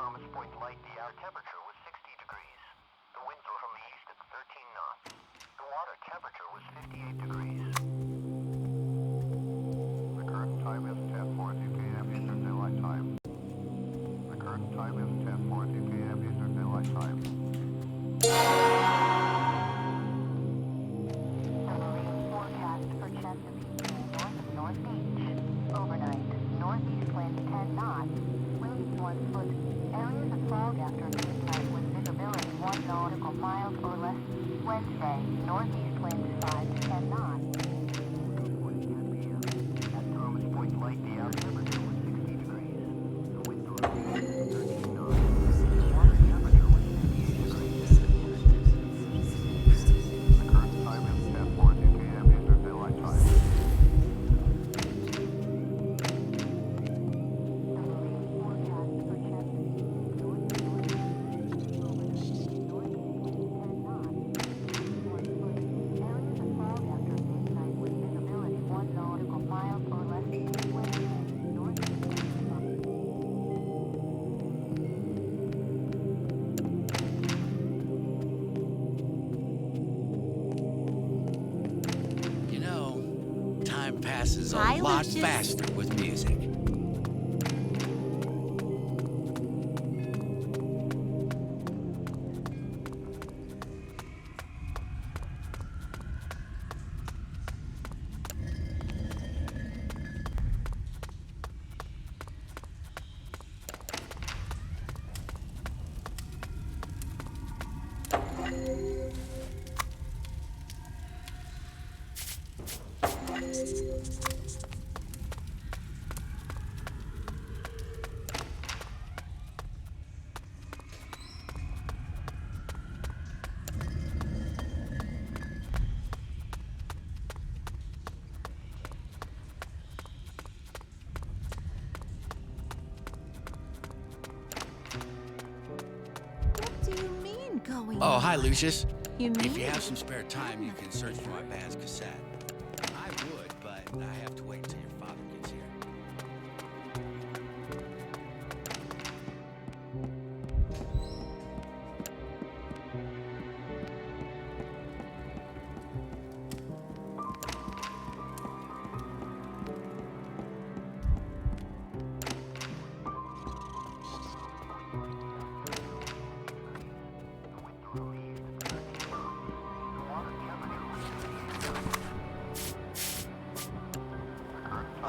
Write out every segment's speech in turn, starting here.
Thomas Point Light, the air temperature was 60 degrees. The winds were from the east at 13 knots. The water temperature was 58 degrees. The current time is 10:40 p.m. Eastern Daylight Time. The current time is 10:40 p.m. Eastern Daylight Time. The marine forecast for Chesapeake Bay north of North Beach. Overnight, northeast winds 10 knots. Winds 1 foot. Areas of fog after midnight with visibility 1 nautical miles or less. Wednesday, northeast winds 5 to 10 knots. At Thomas Point Light, the air temperature was 60 degrees. The winds were from the east at 13 knots. The water temperature was 58 degrees. The current time is 10:40 p.m. Eastern Daylight Time. You know, time passes a Hi, lot Lucius. faster with music. What do you mean going Oh, on? hi, Lucius. You mean? If you have some spare time, you can search for my band's cassette. I would, but I have to wait until your father gets here.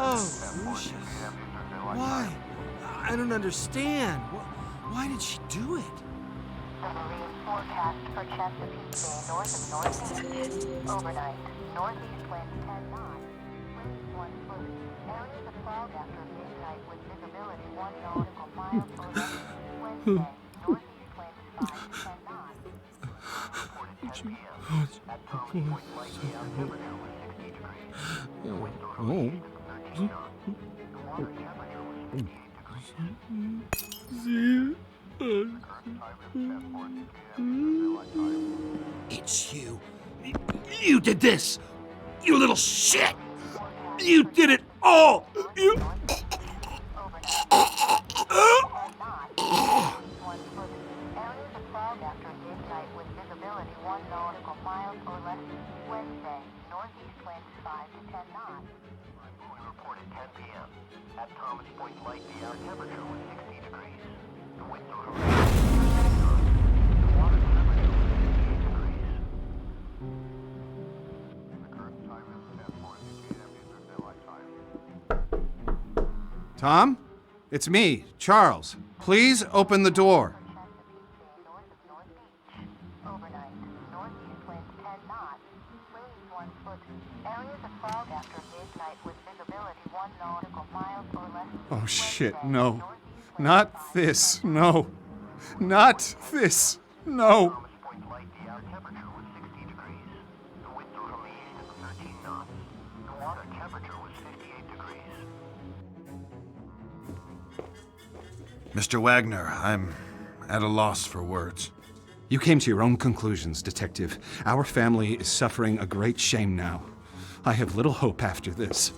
Oh, Lucius. Why? I don't understand. Why did she do it? The marine forecast for Chesapeake Bay north of northeast. Overnight, northeast winds 10 knots. Winds 1 foot. Areas of fog after midnight with visibility 1 nautical miles or less. Wednesday, northeast winds 5 to 10 knots. Reported 10 p.m. At Thomas Point Light, the air temperature was 60 degrees. The winds were from the east at 13 knots. The water temperature was 58 degrees. The current time is 10:40 p.m. Eastern Daylight Time. It's you. You did this! You little shit! You did it all! You... Areas of fog after midnight with visibility 1 nautical miles or less. Wednesday, northeast winds 5 to 10 knots. We reported 10 p.m. At Thomas Point Light, the air temperature was 60 degrees. The winds were from the east at 13 knots. The water temperature was 58 degrees. The current time is 10:40 p.m. Eastern Daylight Time. Tom? It's me, Charles. Please open the door. North of North Beach. Overnight, northeast winds 10 knots. Winds 1 foot. Areas of fog after midnight with visibility 1 nautical miles or less. Oh shit, no. Not this, no. Not this, no. Thomas Point Light, the air temperature was 60 degrees. The winds were from the east at 13 knots. The water temperature was 58 degrees. Mr. Wagner, I'm at a loss for words. You came to your own conclusions, Detective. Our family is suffering a great shame now. I have little hope after this.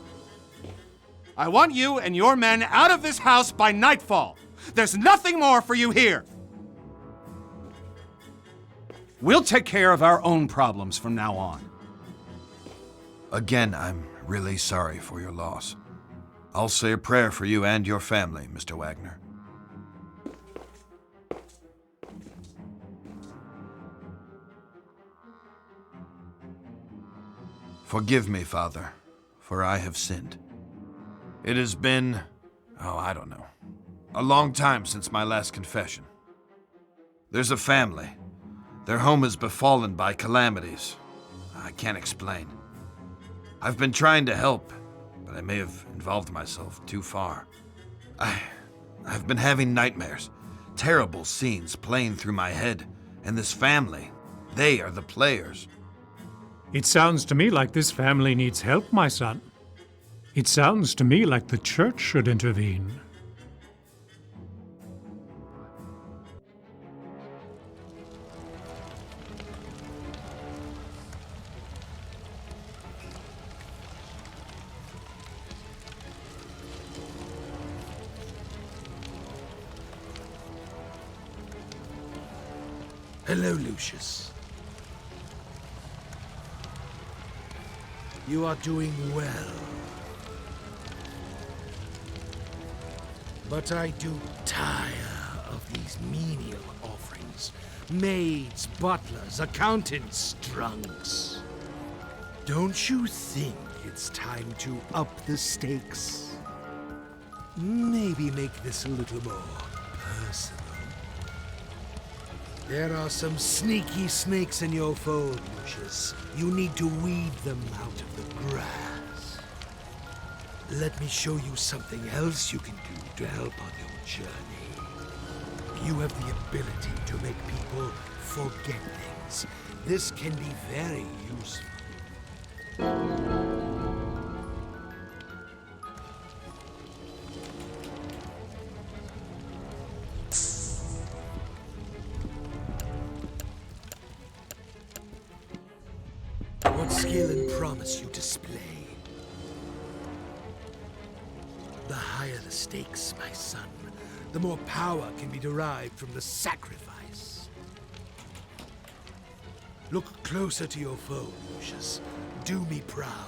I want you and your men out of this house by nightfall. There's nothing more for you here! We'll take care of our own problems from now on. Again, I'm really sorry for your loss. I'll say a prayer for you and your family, Mr. Wagner. Forgive me, Father, for I have sinned. It has been, I don't know, a long time since my last confession. There's a family. Their home is befallen by calamities. I can't explain. I've been trying to help, but I may have involved myself too far. I've been having nightmares, terrible scenes playing through my head, and this family, they are the players. It sounds to me like this family needs help, my son. It sounds to me like the church should intervene. Hello, Lucius. You are doing well. But I do tire of these menial offerings. Maids, butlers, accountants, drunks. Don't you think it's time to up the stakes? Maybe make this a little more personal. There are some sneaky snakes in your fold, Lucius. You need to weed them out of the grass. Let me show you something else you can do to help on your journey. You have the ability to make people forget things. This can be very useful. What skill and promise you display. The higher the stakes, my son, the more power can be derived from the sacrifice. Look closer to your foe, Lucius. Do me proud.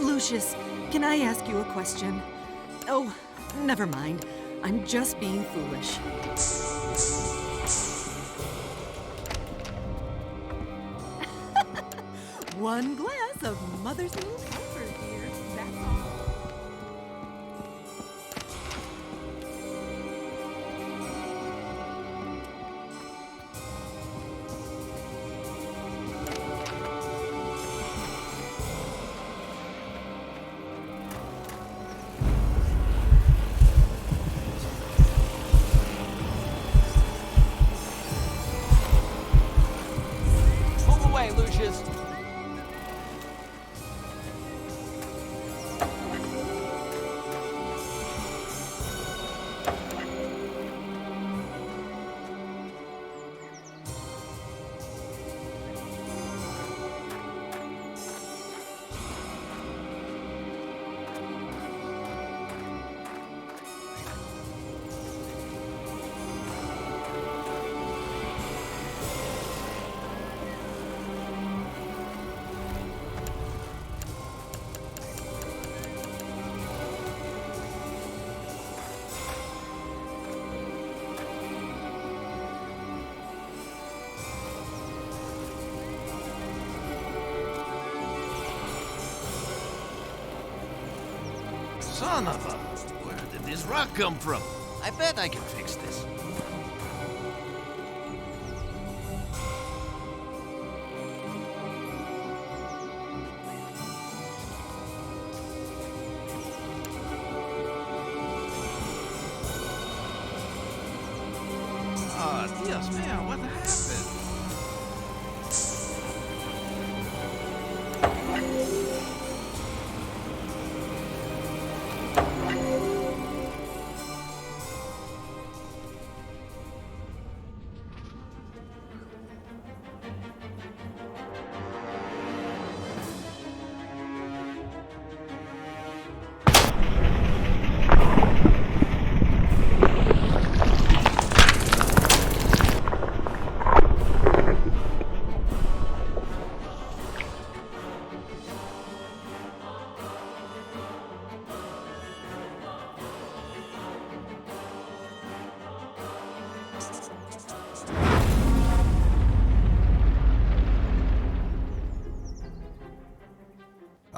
Lucius, can I ask you a question? Oh, never mind. I'm just being foolish. One glass of Mother's little comfort here, that's all. Move away, Lucius. Son of a... Where did this rock come from? I bet I can fix this. Yes, man, what happened?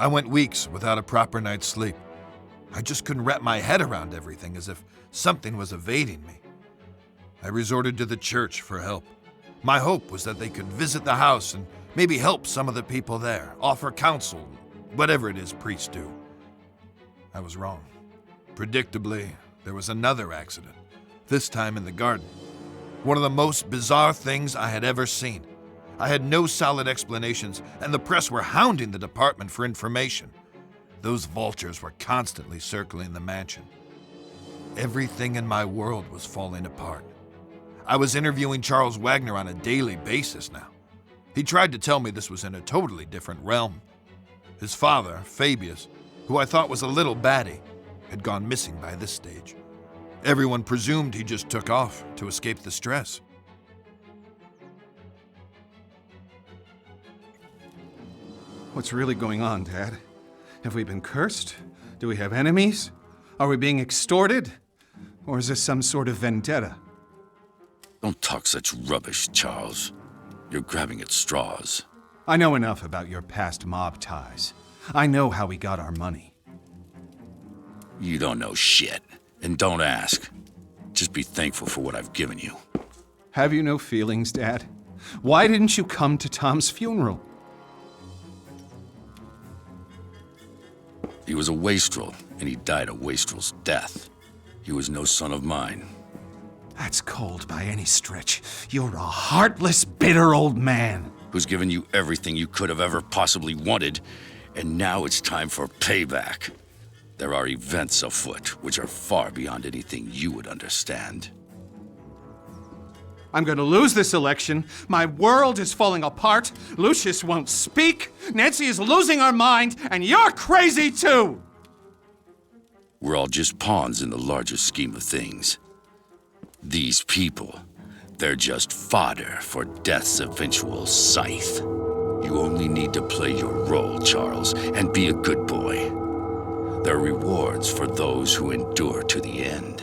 I went weeks without a proper night's sleep. I just couldn't wrap my head around everything, as if something was evading me. I resorted to the church for help. My hope was that they could visit the house and maybe help some of the people there, offer counsel, whatever it is priests do. I was wrong. Predictably, there was another accident, this time in the garden. One of the most bizarre things I had ever seen. I had no solid explanations, and the press were hounding the department for information. Those vultures were constantly circling the mansion. Everything in my world was falling apart. I was interviewing Charles Wagner on a daily basis now. He tried to tell me this was in a totally different realm. His father, Fabius, who I thought was a little batty, had gone missing by this stage. Everyone presumed he just took off to escape the stress. What's really going on, Dad? Have we been cursed? Do we have enemies? Are we being extorted? Or is this some sort of vendetta? Don't talk such rubbish, Charles. You're grabbing at straws. I know enough about your past mob ties. I know how we got our money. You don't know shit, and don't ask. Just be thankful for what I've given you. Have you no feelings, Dad? Why didn't you come to Tom's funeral? He was a wastrel, and he died a wastrel's death. He was no son of mine. That's cold by any stretch. You're a heartless, bitter old man. Who's given you everything you could have ever possibly wanted, and now it's time for payback. There are events afoot which are far beyond anything you would understand. I'm going to lose this election. My world is falling apart. Lucius won't speak. Nancy is losing her mind, and you're crazy too! We're all just pawns in the larger scheme of things. These people, they're just fodder for death's eventual scythe. You only need to play your role, Charles, and be a good boy. There are rewards for those who endure to the end.